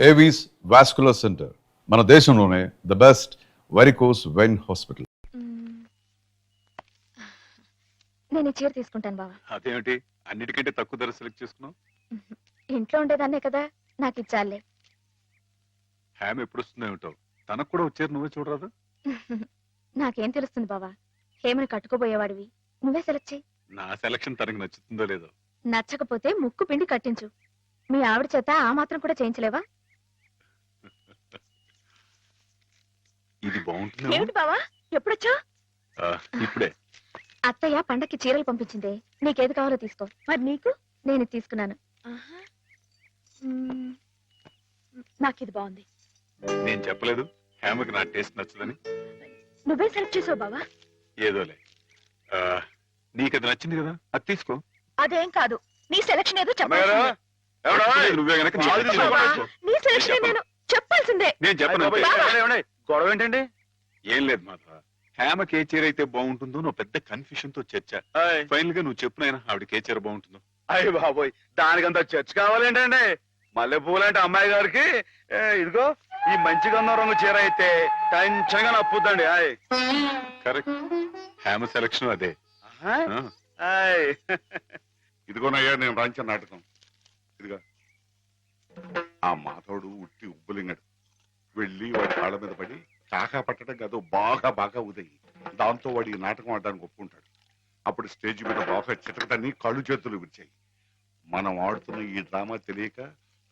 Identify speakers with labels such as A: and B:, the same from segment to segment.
A: Avis vascular centre మన దేశంలోనే the best varicose vein hospital.
B: నేను ఈ చీర తీసుకుంటాను బావా.
C: అదేమిటి అన్నిటికంటే తక్కువ ధర సెలెక్ట్ చేసుకున్నావు?
B: ఇంట్లో ఉండేదాన్నే కదా, నాకు ఇచ్చాలే.
C: హ్యామ్ ఎప్పుడు వస్తుందో ఏమిటో, తనకు కూడా వచ్చారు, నువ్వే చూడరాదు.
B: నాకేం తెలుస్తుంది బావా, హేమని కట్టుకోబోయేవాడివి, నువ్వే సెలెక్ట్ చేయి.
C: నా సెలక్షన్ తనకు నచ్చుతుందో లేదో.
B: నచ్చకపోతే ముక్కు పిండి కట్టించు. మీ ఆవిడ చేత ఆ మాత్రం కూడా చేయించలేవా?
C: ఇది బాగుంటుంది.
B: ఏమిటి బావా ఎప్పుడొచ్చా?
C: ఇప్పుడే.
B: అత్తయ్య పండక్కి చీరలు పంపించిందే, నీకేది కావాలో తీసుకో. మరి నీకు? నేను ఇది తీసుకున్నాను. నాకు ఇది బాగుంది.
C: నేను చెప్పలేదు హ్యామ్కి నా టేస్ట్ నచ్చదని?
B: నువ్వే సెలెక్ట్ చేసావు బావా.
C: ఏదోలే, నీకు అది నచ్చింది కదా, అది తీసుకో.
B: అదేం కాదు, నీ సెలక్షన్ ఏదో చెప్పాల్సిందే.
C: నువ్వే గనక
B: నీ సెలక్షన్ నేను చెప్పాల్సిందే.
C: నేను చెప్పను.
D: గొడవ ఏంటండి?
C: ఏం లేదు మాధవ, హ్యామకి ఏ చీర అయితే బాగుంటుందో నువ్వు పెద్ద కన్ఫ్యూషన్ తో చర్చ. ఫైనల్ గా నువ్వు చెప్పు నాయనా, ఆవిడకి ఏ చీర బాగుంటుందో.
D: అయ్య బాబోయ్, దానికంత చర్చ కావాలేంటండి? మల్లెపూలంటే అమ్మాయి గారికి ఇదిగో ఈ మంచి గంధం రంగు చీర అయితే టెన్షన్ గా నప్పుద్దండి.
C: కరెక్ట్, హ్యామ సెలక్షన్ అదే.
E: ఇదిగోనయ్యా నేను రాంచిన నాటకం. ఇదిగా ఆ మాధవుడు ఉట్టి ఉబ్బులింగడు వెళ్ళి వాడి కాళ్ళ మీద పడి కాకా పట్టడం కాదు, బాగా బాగా ఉదయి. దాంతో వాడి ఈ నాటకం ఆడడానికి ఒప్పుకుంటాడు. అప్పుడు స్టేజ్ మీద బాగా చిటకటాన్ని కళ్ళు చేతులు విరిచాయి. మనం ఆడుతున్న ఈ డ్రామా తెలియక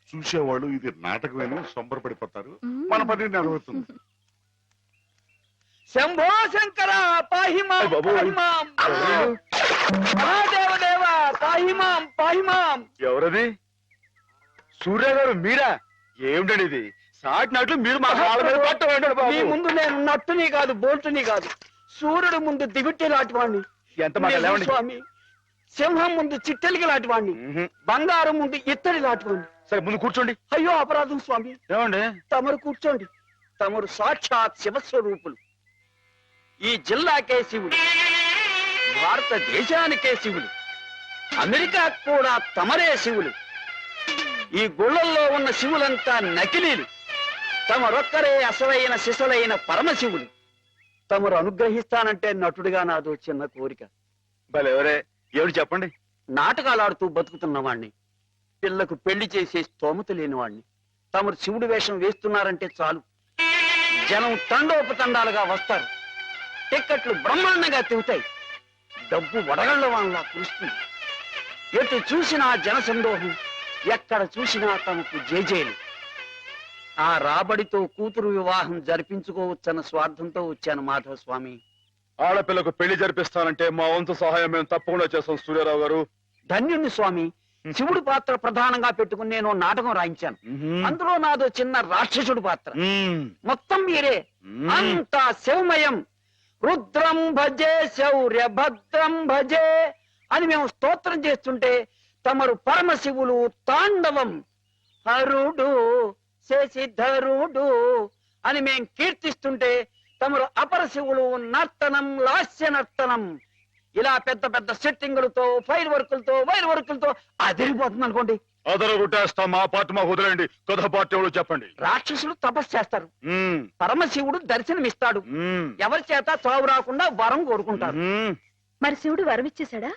E: చూసేవాళ్ళు ఇది నాటకమేని సంబరపడిపోతారు. మన పని నెరవేరుతుంది.
D: శంభో శంకర పాహిమాం పాహిమాం, మహాదేవదేవ పాహిమాం పాహిమాం. ఎవరది? సూర్య గారు మీరా? ఏమిటండి ఇది? సాటినట్లు మీరు మా కాళ్ళ మీద పట్టండి. మీ ముందు నేను నట్టుని కాదు, బోల్టుని కాదు, సూర్యుడు ముందు దివిట్టి లాంటి వాడిని. ఎంత స్వామి, సింహం ముందు చిట్టెలికి లాంటి వాడిని, బంగారం ముందు ఇత్తడి లాంటి వాడిని. సరే ముందు కూర్చోండి. అయ్యో అపరాధం స్వామి. ఏమండి? తమరు కూర్చోండి. తమరు సాక్షాత్ శివస్వరూపులు. ఈ జిల్లాకే శివుడు, భారతదేశానికే శివులు, అమెరికా కూడా తమరే శివులు. ఈ గుళ్ళల్లో ఉన్న శివులంతా నకిలీలు, తమరొక్కరే అసలైన శిశులైన పరమశివులు. తమరు అనుగ్రహిస్తానంటే నటుడిగా నాదో చిన్న కోరిక. భలేవరే, ఏమిటి చెప్పండి? నాటకాలు ఆడుతూ బతుకుతున్నవాణ్ణి, పిల్లకు పెళ్లి చేసే స్తోమత లేనివాణ్ణి. తమరు శివుడి వేషం వేస్తున్నారంటే చాలు, జనం తండోపతండాలుగా వస్తారు, టిక్కెట్లు బ్రహ్మాండంగా తిరుగుతాయి, డబ్బు వడగళ్ల వాళ్ళ కురుస్తుంది. ఎటు చూసినా జనసందోహం, ఎక్కడ చూసినా తమకు జేజేలు. ఆ రాబడితో కూతురు వివాహం జరిపించుకోవచ్చన్న స్వార్థంతో వచ్చాను మాధవ స్వామి. ఆడపిల్లకు పెళ్లి జరిపిస్తానంటే మా వంతు సహాయం మేము తప్పకుండా చేస్తాం సూర్యారావు గారు. ధన్యుణ్ణి స్వామి. శివుడు పాత్ర ప్రధానంగా పెట్టుకుని నేను నాటకం రాయించాను. అందులో నాదో చిన్న రాక్షసుడు పాత్ర. మొత్తం మీరే, అంతా శివమయం. రుద్రం భజే శౌర్య భద్రం భజే అని మేము స్తోత్రం చేస్తుంటే తమరు పరమశివులు తాండవం, హరుడు శశిధరుడు అని మేం కీర్తిస్తుంటే తమరు అపరశివులు నర్తనం, లాస్య నర్తనం. ఇలా పెద్ద పెద్ద సెట్టింగులతో, ఫైర్ వర్కులతో, వైర్ వర్కులతో అదిరిపోతుంది అనుకోండి. అదరు గుట్టేస్తాం. మా పార్టీ మాకు వదిలేండి. కథ పార్టీ ఎవరు చెప్పండి. రాక్షసులు తపస్సు చేస్తారు, పరమశివుడు దర్శనమిస్తాడు, ఎవరి చేత చావు రాకుండా వరం కోరుకుంటారు.
B: మరి శివుడు వరం ఇచ్చేశాడా?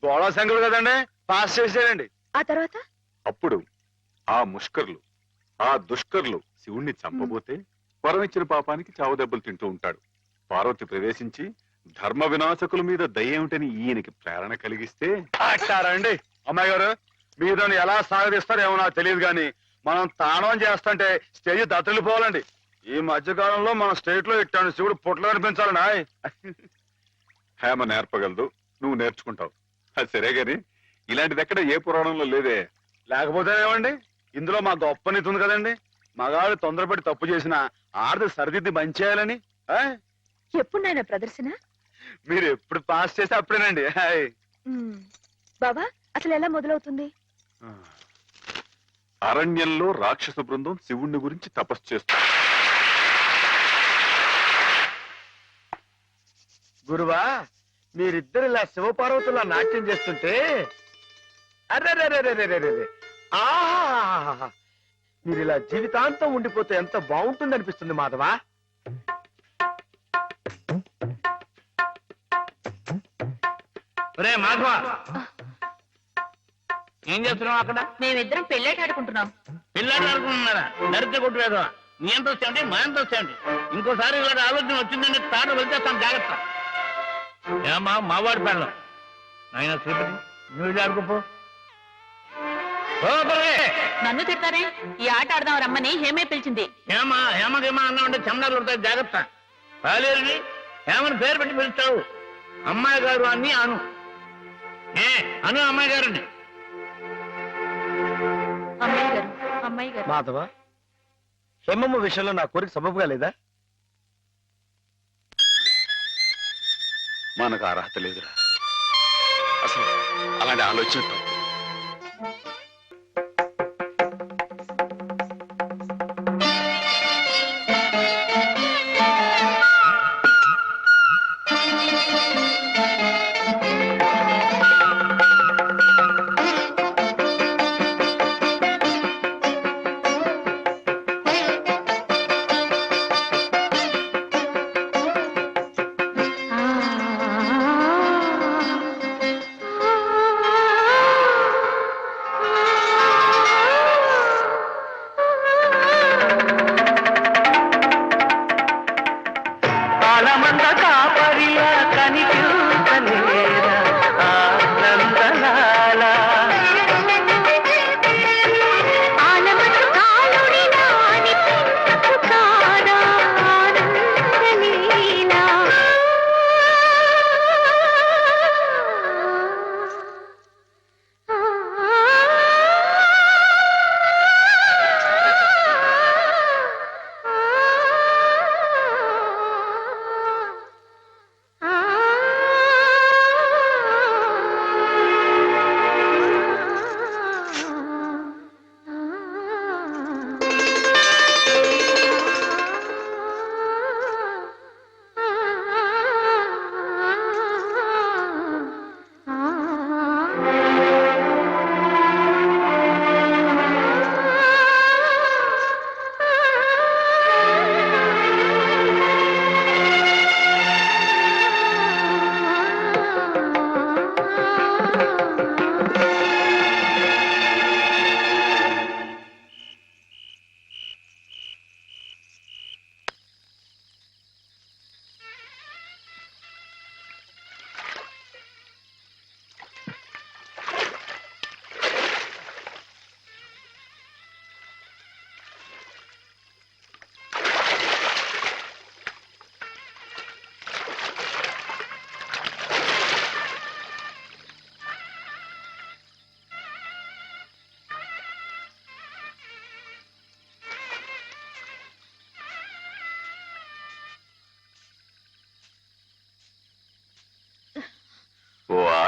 D: గోళా శంకరుడు కదండి, పాస్ చేశాడండి.
B: ఆ తర్వాత
C: అప్పుడు ఆ ముష్కర్లు, ఆ దుష్కర్లు శివుణ్ణి చంపబోతే వరం ఇచ్చిన పాపానికి చావు దెబ్బలు తింటూ ఉంటాడు. పార్వతి ప్రవేశించి ధర్మ వినాశకుల మీద దయ్యేమిటని ఈయనకి ప్రేరణ కలిగిస్తే.
D: అండి అమ్మాయి గారు, మీరు ఎలా సాగదీస్తారేమో నాకు తెలియదు కానీ మనం తాండవం చేస్తుంటే స్టేజ్ దత్తలిపోవాలండి. ఈ మధ్యకాలంలో మన స్టేట్ లో ఇట్టాను శివుడు పుట్లు కనిపించాలండి.
C: హేమ నేర్పగలదు, నువ్వు నేర్చుకుంటావు. అది సరే గాని ఇలాంటిది ఎక్కడ ఏ పురాణంలో లేదే.
D: లేకపోతే ఏమండి, ఇందులో మా గొప్ప నీతి ఉంది కదండి. మగాడు తొందరపడి తప్పు చేసిన ఆడది సరిదిద్ది మంచి చేయాలని.
B: ఎప్పుడు నాయన ప్రదర్శన?
D: మీరు ఎప్పుడు పాస్ చేస్తే అప్పుడేనండి.
B: బాబా అసలు ఎలా మొదలవుతుంది?
C: అరణ్యంలో రాక్షస బృందం శివుణ్ణి గురించి తపస్సు చేస్తుంది.
D: గురువా, మీరిద్దరు ఇలా శివపార్వతులా నాట్యం చేస్తుంటే అర్రే, ఆహా,
F: మీరు ఇలా జీవితాంతం ఉండిపోతే ఎంత బాగుంటుంది అనిపిస్తుంది మాధవా.
G: ఒరే మాధవ, ఏం చేస్తున్నావు అక్కడ?
B: మేమిద్దరం పెళ్ళేట ఆడుకుంటున్నాం.
G: పిల్లలు అనుకుంటున్నారా? దరిద్ర కొట్టు వేదవా. నీ ఎంత వచ్చాయండి, మా ఎంత వచ్చాయండి. ఇంకోసారి ఇలాంటి ఆలోచన వచ్చిందంటే తాట వెళ్తేస్తాను, జాగ్రత్త. ఏమా మావాడి పెళ్ళం ఆయన శ్రీపతి, నువ్వు ఆడుకోపో.
B: నన్ను తిడతారే? ఈ ఆట ఆడదాం రమ్మని హేమే పిలిచింది.
G: ఏమా హేమకేమా అన్నామంటే చెమడాలు పడతాయి, జాగ్రత్త. పాలేరుని హేమని పేరు పెట్టి పిలుస్తావు. అమ్మాయి గారు అని అను. అను అమ్మాయి గారిని.
B: అమ్మాయి గారు, అమ్మాయి గారు.
F: మాధవ, హేమమ్మ విషయంలో నా కోరిక సబబుగా లేదా?
C: మనకు అర్హత లేదురా. అసలు అలాంటి ఆలోచన తప్పు.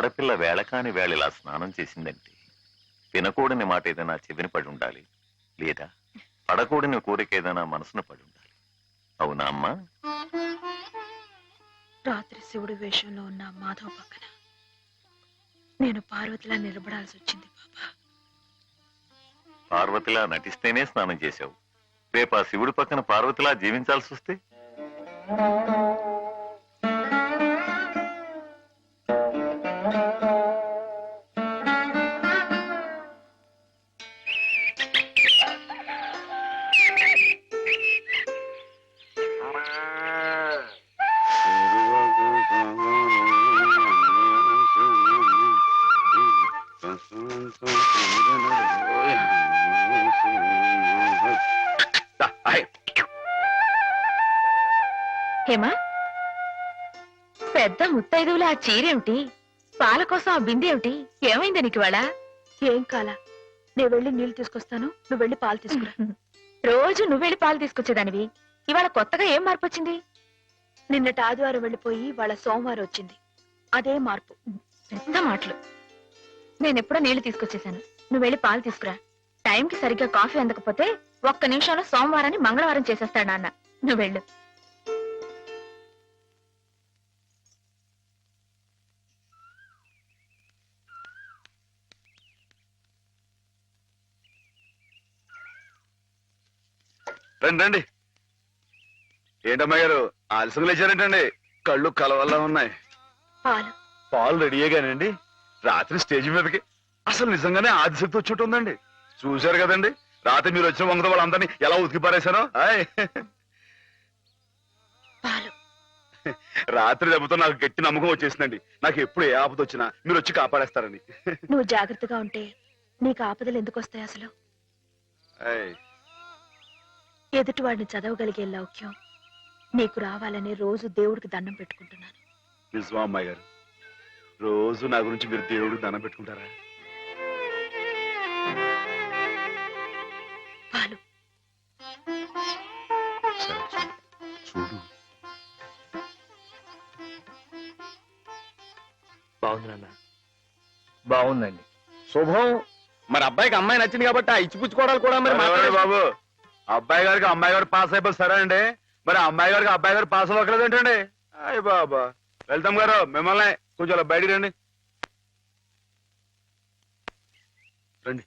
H: ఆడపిల్ల వేళకాని వేళ ఇలా స్నానం చేసిందంటే వినకూడని మాట ఏదైనా చెవిని పడి ఉండాలి, లేదా పడకూడని కోరిక ఏదైనా మనసును పడి ఉండాలి. అవునా అమ్మా?
B: రాత్రి శివుడి వేషంలో ఉన్న మాధవ్ పక్కన నేను పార్వతిలా నిలబడాల్సి వచ్చింది బాబా.
H: పార్వతిలా నటిస్తేనే స్నానం చేశావు. రేపు ఆ శివుడి పక్కన పార్వతిలా జీవించాల్సి వస్తే?
B: హేమా, పెద్ద ముత్తైదువులు ఆ చీరేమిటి? పాల కోసం ఆ బిందెమిటి? ఏమైంది నీకు ఇవాళ? ఏం కాలా, నేను వెళ్ళి నీళ్లు తీసుకొస్తాను, నువ్వు వెళ్ళి పాలు తీసుకురా. రోజు నువ్వు వెళ్ళి పాలు తీసుకొచ్చేదానివి, ఇవాళ కొత్తగా ఏం మార్పు వచ్చింది? నిన్నటి ఆదివారం వెళ్ళిపోయి వాళ్ళ సోమవారం వచ్చింది, అదే మార్పు. పెద్ద మాటలు. నేనెప్పుడో నీళ్లు తీసుకొచ్చేసాను, నువ్వు వెళ్ళి పాలు తీసుకురా. టైంకి సరిగ్గా కాఫీ అందకపోతే ఒక్క నిమిషంలో సోమవారాన్ని మంగళవారం చేసేస్తాడు నాన్న. నువ్వు వెళ్ళు.
C: రండి రండి. ఏంటమ్మా గారు ఆలస్యం లేచారేంటండి? కళ్ళు కలవల్లా ఉన్నాయి.
B: పాలు
C: పాలు రెడీయేగానండి. రాత్రి స్టేజ్ మీదకి అసలు నిజంగానే ఆదిశక్తి వచ్చి ఉందండి. చూశారు కదండి రాత్రి మీరు వచ్చిన వంగతో వాళ్ళందరినీ ఎలా ఉతికి పారేశానో. హాయ్.
B: పాలు
C: రాత్రి దెబ్బతో నాకు గట్టి నమ్మకం వచ్చేసిందండి. నాకు ఎప్పుడు ఏ ఆపద వచ్చినా మీరు వచ్చి కాపాడేస్తారని.
B: నువ్వు జాగ్రత్తగా ఉంటే నీకు ఆపదలు ఎందుకు వస్తాయి అసలు?
C: హాయ్.
B: ఎదుటివాడిని చదవగలిగే లౌక్యం నీకు రావాలని రోజు దేవుడికి దండం పెట్టుకుంటున్నాను.
C: నిజమా అమ్మాయి గారు? రోజు నా గురించి మీరు దేవుడికి దండం పెట్టుకుంటారా?
B: పాలు
C: సరే, చూడు.
F: బాగుంది నాన్న.
G: బాగుందండి.
F: శుభం. మరి అబ్బాయికి అమ్మాయి నచ్చింది కాబట్టి ఆ ఇచ్చిపుచ్చుకోవడాలు కూడా మరి
C: మాట్లాడండి బాబు. అబ్బాయి గారికి అమ్మాయి గారు పాస్ అయిపోయి సరే అండి. మరి అమ్మాయి గారికి అబ్బాయి గారు పాస్ అవ్వకలేదు ఏంటండి? అయ్య బాబా. వెళ్తాం గారు మిమ్మల్ని కొంచెం అలా బయటికి రండి. రండి.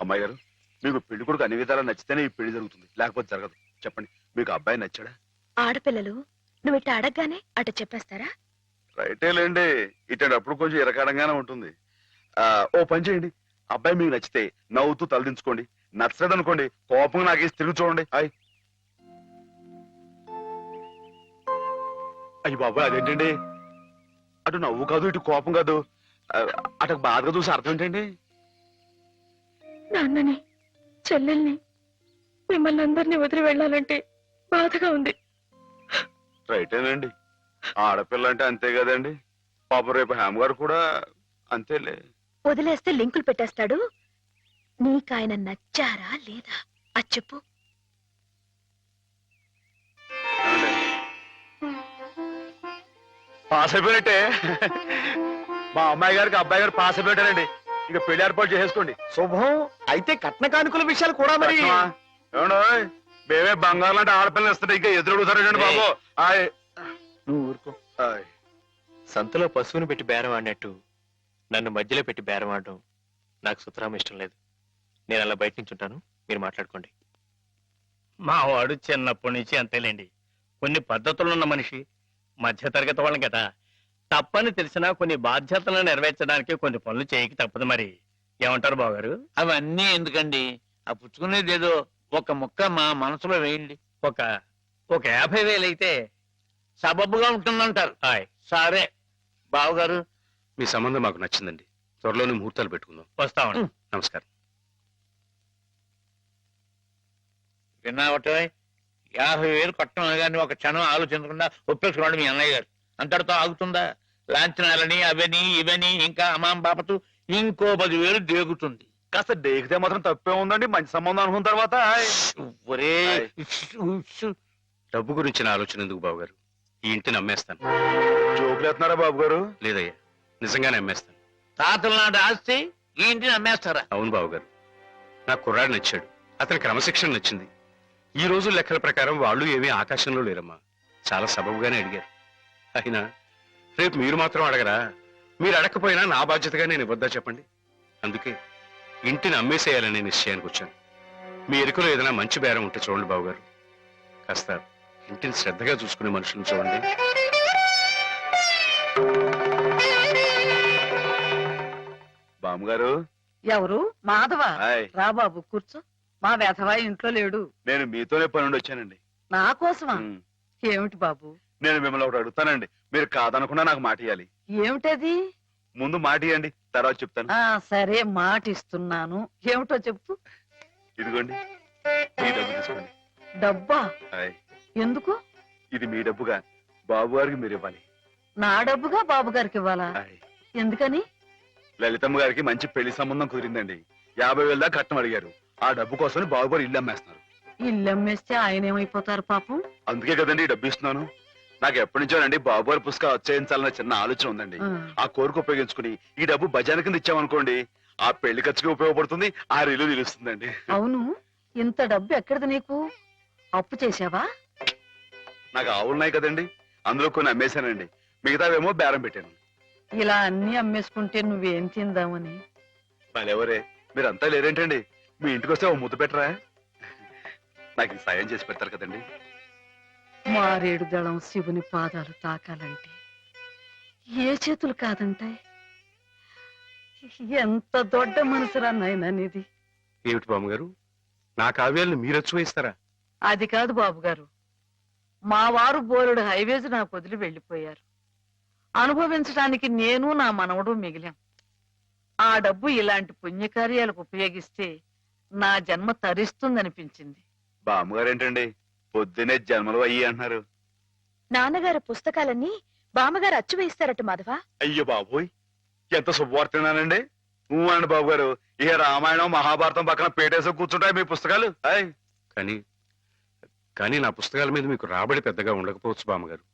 C: అమ్మాయి గారు మీకు పెళ్లి కొడుకు అన్ని విధాలా నచ్చితేనే ఈ పెళ్లి జరుగుతుంది, లేకపోతే జరగదు. చెప్పండి, మీకు అబ్బాయి నచ్చాడా?
B: ఆడపిల్లలు నువ్వు ఇట్ట అడగగానే అట చెప్పేస్తారా?
C: రైటే లేండి. ఇటప్పుడు కొంచెం ఇరకాడంగానే ఉంటుంది. ఓ పని చేయండి, అబ్బాయి మీకు నచ్చితే నవ్వుతూ తలదించుకోండి. నచ్చలేదు అనుకోండి కోపంగా నాకేసి తిరిగి చూడండి. అయ్యి బాబాయ్ అదేంటండి? అటు నవ్వు కాదు ఇటు కోపం కాదు, అటు బాధగా చూసి అర్థం ఏంటండి?
B: నాన్నని చెల్లెల్ని మిమ్మల్ని అందరినీ వదిలి వెళ్ళాలంటే బాధగా ఉంది.
C: రైటేనండి, ఆడపిల్ల అంటే అంతే కదండి. పాపం రేపు హేమ గారు కూడా అంతేలే.
B: వదిలేస్తే లింకులు పెట్టేస్తాడు. నీకాయన నచ్చారా లేదా అది చెప్పు.
C: పాస్ అయిపోయినట్టే. మా అమ్మాయి గారికి అబ్బాయి గారు పాస్ అయిపోయారండి. ఇక పెళ్లి ఏర్పాటు చేసేసుకోండి.
F: శుభం. అయితే కట్న కానుకల విషయాలు కూడా మరి
C: ఏమండో మేమే బంగారం లాంటి ఆడపిల్లలు ఇస్తుంటే ఇంకా ఎదురుడుతారండి బాబు.
F: నువ్వు ఊరుకో. సంతలో పశువుని పెట్టి బేరం ఆడినట్టు నన్ను మధ్యలో పెట్టి బేరం ఆడడం నాకు సుతరాం ఇష్టం లేదు. నేను అలా బయట నుంచి ఉంటాను, మీరు మాట్లాడుకోండి.
G: మా వాడు చిన్నప్పటి నుంచి అంతేలేండి. కొన్ని పద్ధతులున్న మనిషి, మధ్యతరగతి వాళ్ళం కదా. తప్పని తెలిసినా కొన్ని బాధ్యతలను నెరవేర్చడానికి కొన్ని పనులు చేయక తప్పదు. మరి ఏమంటారు బావగారు?
I: అవన్నీ ఎందుకండి? ఆ పుచ్చుకునేది ఏదో ఒక ముక్క మా మనసులో వేయండి.
G: ఒక 50,000 అయితే
I: సబబుగా ఉంటుందంటారు.
G: హాయ్.
I: సరే బావగారు,
F: మీ సంబంధం మాకు నచ్చిందండి. త్వరలోనే ముహూర్తాలు పెట్టుకుందాం.
G: వస్తామండి.
F: నమస్కారం.
I: విన్నావటే 50,000 కట్టడం కానీ ఒక క్షణం ఆలోచించకుండా ఒప్పేసుకోండి మీ అన్నయ్య గారు. అంతటితో ఆగుతుందా? లాంఛనాలని అవని ఇవని ఇంకా అమాం బాపతు ఇంకో 10,000 దేగుతుంది.
C: కాస్త డేకితే మాత్రం తప్పే ఉందండి. మంచి సంబంధం అనుకున్న తర్వాత
I: ఒరే
F: డబ్బు గురించిన ఆలోచన ఎందుకు బాబుగారు? ఈ ఇంటిని అమ్మేస్తాను.
C: జోకులు వేస్తున్నారా బాబు గారు?
F: లేదయ్యా, నిజంగానే అమ్మేస్తాను.
I: తాతల నాటి ఆస్తి ఈ ఇంటిని అమ్మేస్తారా?
F: అవును బాబుగారు, నాకు కుర్రాడు నచ్చాడు, అతని క్రమశిక్షణ నచ్చింది. ఈ రోజు లెక్కల ప్రకారం వాళ్ళు ఏమీ ఆకాశంలో లేరమ్మా. చాలా సబబుగానే అడిగారు. అయినా రేపు మీరు మాత్రం అడగరా? మీరు అడగకపోయినా నా బాధ్యతగా నేను ఇవ్వద్దా చెప్పండి? అందుకే ఇంటిని అమ్మేసేయాలనే నిశ్చయానికి వచ్చాను. మీ ఎరుకలో ఏదైనా మంచి బేరం ఉంటే చూడండి బాబుగారు. కాస్త ఇంటిని శ్రద్ధగా చూసుకునే మనుషులను చూడండి.
C: బామ్మగారు.
J: ఎవరు? మాధవ.
C: హాయ్.
J: రా బాబు కూర్చో. మా వెధవా ఇంట్లో లేడు.
C: నేను మీతోనే పని నుండి వచ్చానండి.
J: నా కోసమా?
C: ఉమ్.
J: ఏమిటి బాబు?
C: నేను మిమ్మల్ని ఒకటి అడుగుతానండి, మీరు కాదనకుండా నాకు మాట ఇవ్వాలి.
J: ఏమిటది?
C: ముందు మాట ఇవ్వండి, తర్వాత చెప్తాను.
J: సరే మాట ఇస్తున్నాను. ఏమిటో చెప్పు.
C: ఇదిగోండి, మీ డబ్బు తీసుకోండి.
J: డబ్బా?
C: హాయ్.
J: ఎందుకు?
C: ఇది మీ డబ్బుగా బాబు గారికి మీరు ఇవ్వాలి.
J: నా డబ్బుగా బాబు గారికి ఇవ్వాలా?
C: హాయ్.
J: ఎందుకని?
C: లలితమ్మ గారికి మంచి పెళ్లి సంబంధం కుదిరిందండి. 50,000 దాకా కట్నం అడిగారు. ఆ డబ్బు కోసం బాబు గారు ఇల్లు అమ్మేస్తున్నారు.
J: ఇల్లు అమ్మేస్తే ఆయన ఏమైపోతారు పాపం?
C: అందుకే కదండి ఈ డబ్బు ఇస్తున్నాను. నాకు ఎప్పటి నుంచోనండి బాబు గారి పుస్తకం వచ్చేయించాలన్న చిన్న ఆలోచన ఉందండి. ఆ కోరిక ఉపయోగించుకుని ఈ డబ్బు బజార్ కింద ఇచ్చామనుకోండి, ఆ పెళ్లి ఖర్చుకి ఉపయోగపడుతుంది, ఆ ఇల్లు నిలుస్తుందండి.
J: అవును, ఇంత డబ్బు ఎక్కడిది నీకు? అప్పు చేశావా?
C: నాకు ఆవులున్నాయి కదండి, అందులో కొన్ని అమ్మేశానండి. మిగతావేమో బేరం పెట్టాను.
J: ఇలా అన్ని అమ్మేసుకుంటే నువ్వేం తిందామని?
C: వాళ్ళెవరే మీరంతా లేరేంటండి? మీ ఇంటికి వస్తే ఓ ముద్దు పెట్టరా? నాకు ఈ సాయం చేసి పెడతారు కదండి.
J: మారేడు దళం శివుని పాదాలు తాకాలంటే ఏ చేతులు కాదంటాయి? ఎంత దొడ్డ మనసురా నాయనా నీది.
F: ఏమిటి బామ్మగారు, నా కావ్యాలను మీరు అచ్చువేస్తారా?
J: అది కాదు బాబు గారు, మా వారు బోలెడు హైవేస్ నాకు వదిలి వెళ్ళిపోయారు. అనుభవించడానికి నేను నా మనవడు మిగిలాం. ఆ డబ్బు ఇలాంటి పుణ్యకార్యాలకు ఉపయోగిస్తే నా జన్మ తరిస్తుందనిపించింది.
C: బామ్మగారు ఏంటండి పొద్దునే జన్మలు అయ్యి అంటున్నారు?
B: నాన్నగారు పుస్తకాలన్నీ బామ్మగారు అచ్చు వేయిస్తారట మాధవ.
C: అయ్యో బాబోయ్, ఎంత శుభవార్తేనానండి. అనండి బాబు గారు, ఇక రామాయణం మహాభారతం పక్కన పేటేసి కూర్చుంటాయి మీ పుస్తకాలు.
F: కానీ నా పుస్తకాల మీద మీకు రాబడి పెద్దగా ఉండకపోవచ్చు బామ్మగారు.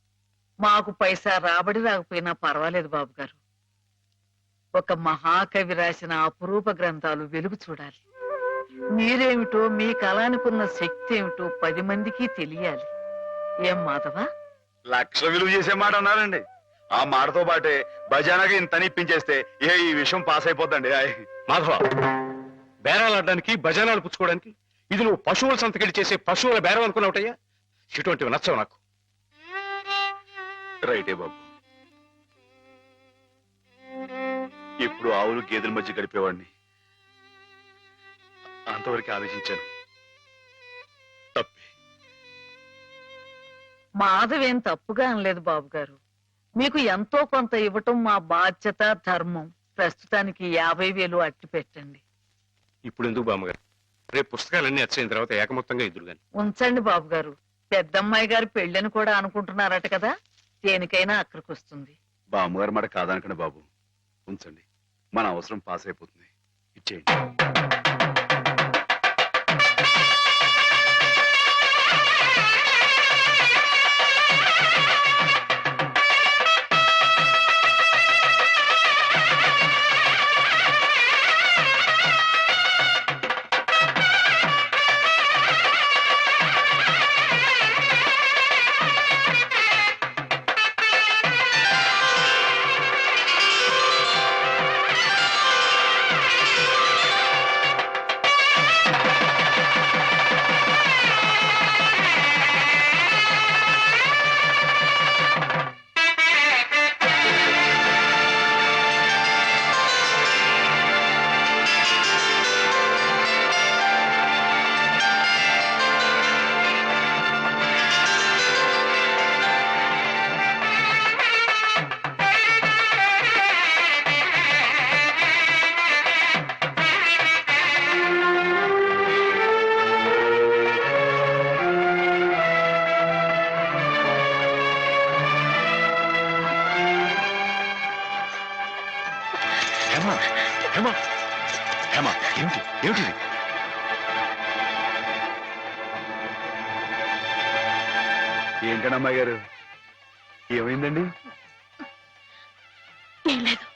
J: మాకు పైసా రాబడి రాకపోయినా పర్వాలేదు బాబు గారు. ఒక మహాకవి రాసిన అపురూప గ్రంథాలు వెలుగు చూడాలి. మీరేమిటో, మీ కళానికున్న శక్తి ఏమిటో 10 మందికి తెలియాలి. ఏం మాధవ?
C: లక్ష విలువ చేసే మాట అన్నారండి. ఆ మాటతో పాటే భజానగా ఇంత ఇప్పించేస్తే ఈ విషయం పాస్ అయిపోద్దండి.
F: మాధవ, బేరాలు ఆడడానికి భజనాలు పుచ్చుకోవడానికి ఇది నువ్వు పశువుల సంతకెళ్ళి చేసే పశువుల బేరం అనుకున్నావుటయ్యా? ఇటువంటివి నచ్చవు నాకు.
C: రైటే బాబు, ఇప్పుడు ఆవులు గేదెల మధ్య గడిపేవాడిని. అంతవరకు ఆలోచించాను. తప్పే.
J: మాధవేం తప్పుగా అనలేదు బాబు గారు. మీకు ఎంతో కొంత ఇవ్వటం మా బాధ్యత, ధర్మం. ప్రస్తుతానికి 50,000 అట్టి పెట్టండి.
F: ఇప్పుడు ఎందుకు బామ్మగారు? రేపు పుస్తకాలన్నీ వచ్చైన తర్వాత ఏకమొత్తంగా ఎదురుగాని
J: ఉంచండి బాబు గారు. పెద్దమ్మాయి గారి పెళ్ళని కూడా అనుకుంటున్నారట కదా, దేనికైనా అక్కడికి వస్తుంది.
C: బామ్మగారు మాట కాదనకండి బాబు, ఉంచండి. మన అవసరం పాస్ అయిపోతుంది. ఇచ్చేయండి.
F: ఏమిటి?
C: ఏంటండి అమ్మాయి గారు, ఏమైందండి?
B: ఏం లేదు.